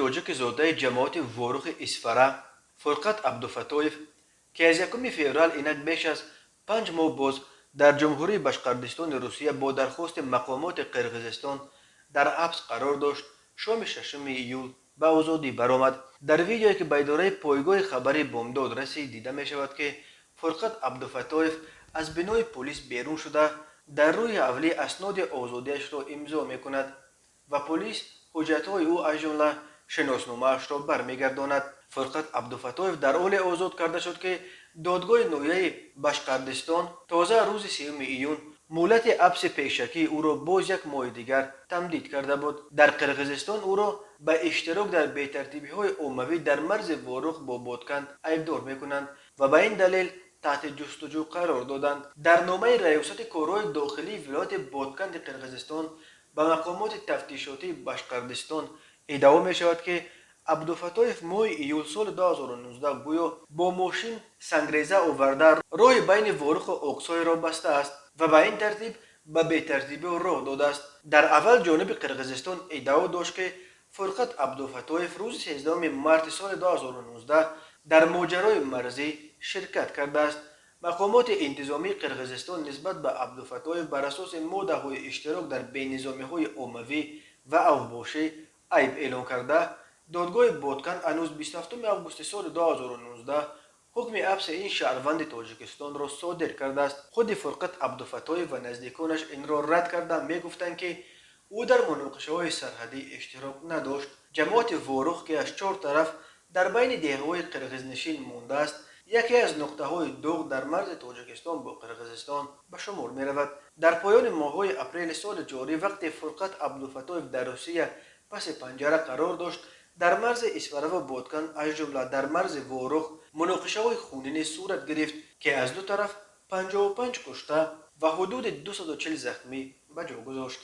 توجیک زاده جماعت ورخ اسفره فرقت عبدالفتویف که از 1 فوریه اینک بیش از 5 ماه باز در جمهوری بشقردستان روسیه با درخواست مقامات قرقیزستان در حبس قرار داشت، شام 6 ایول به آزادی برآمد. در ویدیویی که به اداره پایگاه خبری بامداد رسید دیده می شود که فرقت عبدالفتویف از بنای پلیس بیرون شده در روی حولی اسناد آزادیش را امضا می کند و پلیس حجتهای او از جمله شناسنامه‌اش را برمیگرداند. فرقت عبدالفتویف در حال آزاد کرده شد که دادگاه ناحیه بشقردستان تازه روز 3 ایون مهلت حبس پیشکی او را باز 1 ماه دیگر تمدید کرده بود. در قرقیزستان او را به اشتراک در بی‌ترتیبی‌های عمومی در مرز واروخ با بادکن ایبدار می‌کنند و به این دلیل تحت جستجو قرار دادند. در نامه ریاست کارهای داخلی ولایت بادکن قرقیزستان به مقامات تفتیشاتی بشقردستان ادعا می شود که عبدالفتویف ماه ایول سال 2019 گویا با ماشین سنگریزه آورده راه بین واروخ و اقصای را بسته است و به این ترتیب به بی‌ترتیبی راه داده است. در اول جانب قرقیزستان ادعا داشت که فرقت عبدالفتویف روز 13 مارس سال 2019 در ماجرای مرزی شرکت کرده است. مقامات انتظامی قرقیزستان نسبت به عبدالفتویف بر اساس ماده‌های اشتراک در بین‌نظامی‌های عمومی و اوباشی عیب اعلام کرده، دادگاه بادکن هنوز 27 آگوست سال 2019 حکم حبس این شهروند تاجیکستان را صادر کرده است. خود فرقت عبدالفتویف و نزدیکانش این را رد کرده میگفتند که او در مناقشه‌های سرحدی اشتراک نداشت. جماعت واروخ که از 4 طرف در بین دهه‌های قرقیزنشین مانده است، یکی از نقطه‌های داغ در مرز تاجیکستان با قرقیزستان به شمار می‌رود. در پایان ماه‌های اپریل سال جاری وقتی فرقت عبدالفتویف در روسیه پس پنجره قرار داشت، در مرز اسفره و بادکن از جمله در مرز واروخ مناقشه‌های خونینی صورت گرفت که از دو طرف 55 کشته و حدود 240 زخمی به جا گذاشت.